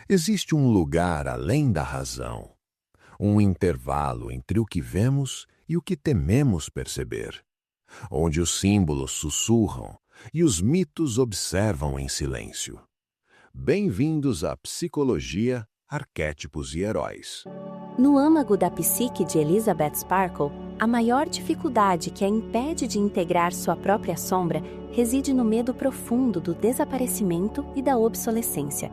Existe um lugar além da razão, um intervalo entre o que vemos e o que tememos perceber, onde os símbolos sussurram e os mitos observam em silêncio. Bem-vindos à Psicologia, Arquétipos e Heróis. No âmago da psique de Elizabeth Sparkle, a maior dificuldade que a impede de integrar sua própria sombra reside no medo profundo do desaparecimento e da obsolescência.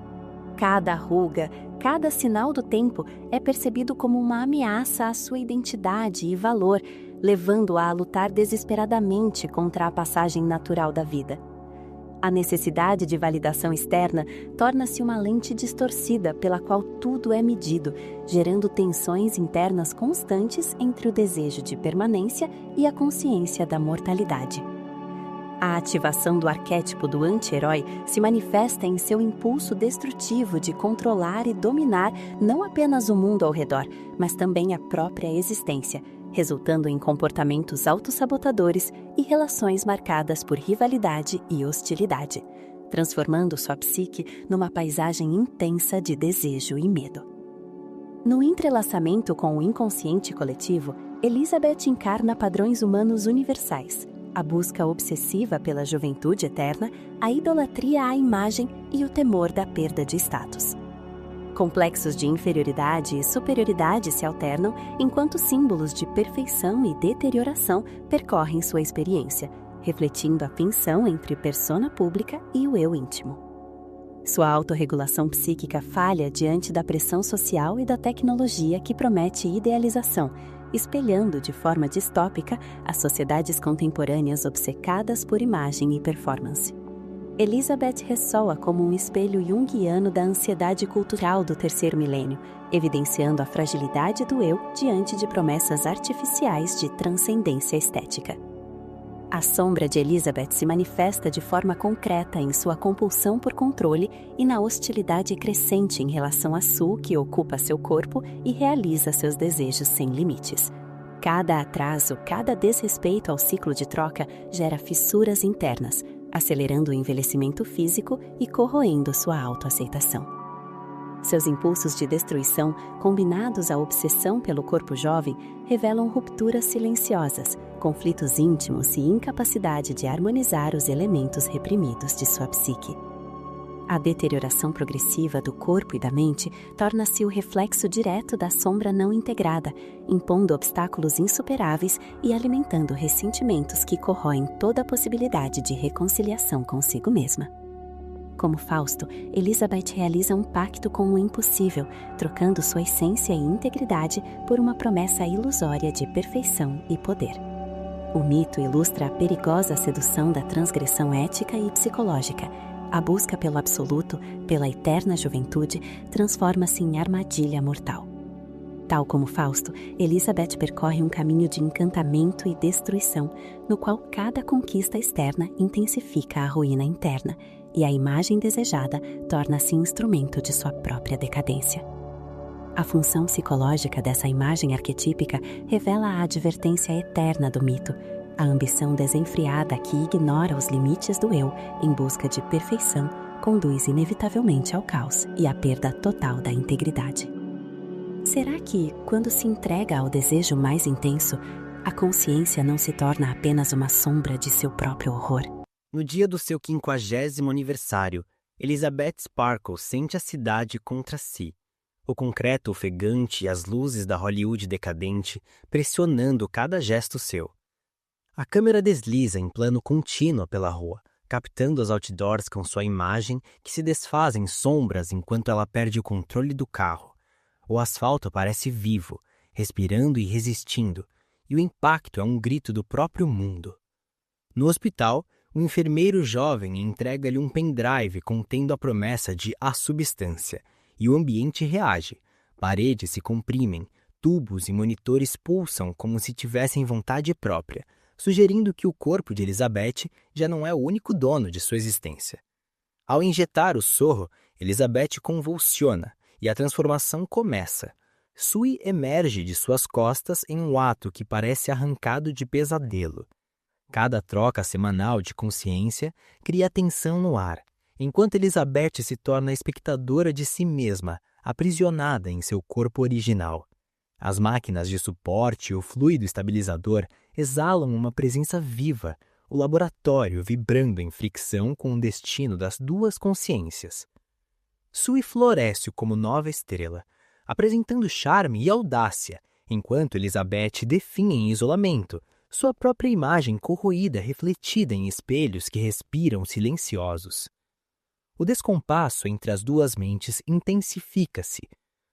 Cada ruga, cada sinal do tempo é percebido como uma ameaça à sua identidade e valor, levando-a a lutar desesperadamente contra a passagem natural da vida. A necessidade de validação externa torna-se uma lente distorcida pela qual tudo é medido, gerando tensões internas constantes entre o desejo de permanência e a consciência da mortalidade. A ativação do arquétipo do anti-herói se manifesta em seu impulso destrutivo de controlar e dominar não apenas o mundo ao redor, mas também a própria existência, resultando em comportamentos autossabotadores e relações marcadas por rivalidade e hostilidade, transformando sua psique numa paisagem intensa de desejo e medo. No entrelaçamento com o inconsciente coletivo, Elizabeth encarna padrões humanos universais: a busca obsessiva pela juventude eterna, a idolatria à imagem e o temor da perda de status. Complexos de inferioridade e superioridade se alternam, enquanto símbolos de perfeição e deterioração percorrem sua experiência, refletindo a tensão entre persona pública e o eu íntimo. Sua autorregulação psíquica falha diante da pressão social e da tecnologia que promete idealização, espelhando de forma distópica as sociedades contemporâneas obcecadas por imagem e performance. Elizabeth ressoa como um espelho junguiano da ansiedade cultural do terceiro milênio, evidenciando a fragilidade do eu diante de promessas artificiais de transcendência estética. A sombra de Elizabeth se manifesta de forma concreta em sua compulsão por controle e na hostilidade crescente em relação a Sue, que ocupa seu corpo e realiza seus desejos sem limites. Cada atraso, cada desrespeito ao ciclo de troca gera fissuras internas, acelerando o envelhecimento físico e corroendo sua autoaceitação. Seus impulsos de destruição, combinados à obsessão pelo corpo jovem, revelam rupturas silenciosas, conflitos íntimos e incapacidade de harmonizar os elementos reprimidos de sua psique. A deterioração progressiva do corpo e da mente torna-se o reflexo direto da sombra não integrada, impondo obstáculos insuperáveis e alimentando ressentimentos que corroem toda a possibilidade de reconciliação consigo mesma. Como Fausto, Elizabeth realiza um pacto com o impossível, trocando sua essência e integridade por uma promessa ilusória de perfeição e poder. O mito ilustra a perigosa sedução da transgressão ética e psicológica. A busca pelo absoluto, pela eterna juventude, transforma-se em armadilha mortal. Tal como Fausto, Elizabeth percorre um caminho de encantamento e destruição, no qual cada conquista externa intensifica a ruína interna, e a imagem desejada torna-se instrumento de sua própria decadência. A função psicológica dessa imagem arquetípica revela a advertência eterna do mito, a ambição desenfreada que ignora os limites do eu em busca de perfeição conduz inevitavelmente ao caos e à perda total da integridade. Será que, quando se entrega ao desejo mais intenso, a consciência não se torna apenas uma sombra de seu próprio horror? No dia do seu 50º aniversário, Elizabeth Sparkle sente a cidade contra si. O concreto ofegante e as luzes da Hollywood decadente pressionando cada gesto seu. A câmera desliza em plano contínuo pela rua, captando os outdoors com sua imagem que se desfaz em sombras enquanto ela perde o controle do carro. O asfalto parece vivo, respirando e resistindo, e o impacto é um grito do próprio mundo. No hospital, o enfermeiro jovem entrega-lhe um pendrive contendo a promessa de A Substância, e o ambiente reage. Paredes se comprimem, tubos e monitores pulsam como se tivessem vontade própria, sugerindo que o corpo de Elizabeth já não é o único dono de sua existência. Ao injetar o sorro, Elizabeth convulsiona e a transformação começa. Sue emerge de suas costas em um ato que parece arrancado de pesadelo. Cada troca semanal de consciência cria tensão no ar, enquanto Elizabeth se torna espectadora de si mesma, aprisionada em seu corpo original. As máquinas de suporte e o fluido estabilizador exalam uma presença viva, o laboratório vibrando em fricção com o destino das duas consciências. Sui floresce como nova estrela, apresentando charme e audácia, enquanto Elizabeth definha em isolamento, sua própria imagem corroída refletida em espelhos que respiram silenciosos. O descompasso entre as duas mentes intensifica-se.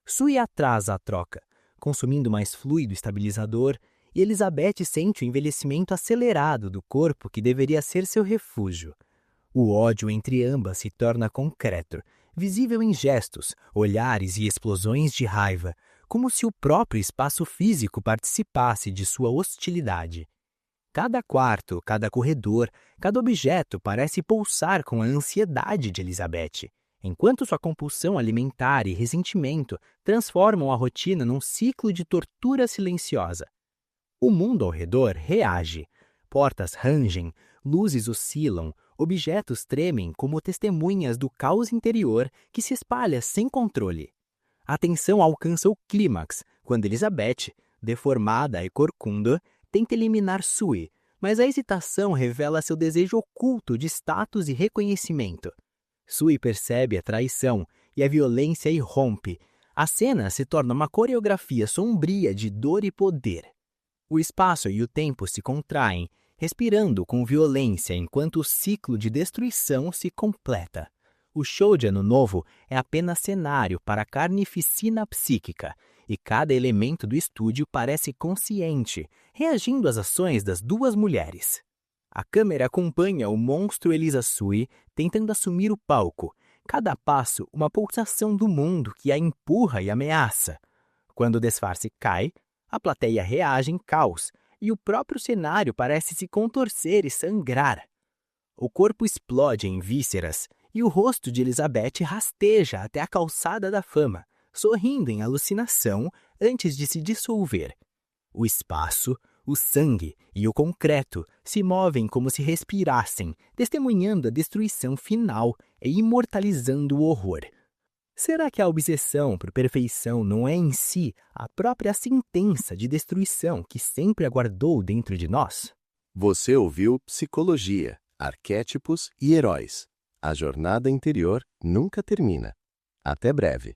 Sui atrasa a troca, consumindo mais fluido estabilizador, e Elizabeth sente o envelhecimento acelerado do corpo que deveria ser seu refúgio. O ódio entre ambas se torna concreto, visível em gestos, olhares e explosões de raiva, como se o próprio espaço físico participasse de sua hostilidade. Cada quarto, cada corredor, cada objeto parece pulsar com a ansiedade de Elizabeth, enquanto sua compulsão alimentar e ressentimento transformam a rotina num ciclo de tortura silenciosa. O mundo ao redor reage. Portas rangem, luzes oscilam, objetos tremem como testemunhas do caos interior que se espalha sem controle. A tensão alcança o clímax quando Elizabeth, deformada e corcunda, tenta eliminar Sui, mas a hesitação revela seu desejo oculto de status e reconhecimento. Sui percebe a traição e a violência irrompe. A cena se torna uma coreografia sombria de dor e poder. O espaço e o tempo se contraem, respirando com violência enquanto o ciclo de destruição se completa. O show de Ano Novo é apenas cenário para a carnificina psíquica, e cada elemento do estúdio parece consciente, reagindo às ações das duas mulheres. A câmera acompanha o monstro Elisa Sui tentando assumir o palco, cada passo uma pulsação do mundo que a empurra e ameaça. Quando o disfarce cai, a plateia reage em caos, e o próprio cenário parece se contorcer e sangrar. O corpo explode em vísceras, e o rosto de Elizabeth rasteja até a calçada da fama, sorrindo em alucinação antes de se dissolver. O espaço, o sangue e o concreto se movem como se respirassem, testemunhando a destruição final e imortalizando o horror. Será que a obsessão por perfeição não é em si a própria sentença de destruição que sempre aguardou dentro de nós? Você ouviu Psicologia, Arquétipos e Heróis. A jornada interior nunca termina. Até breve.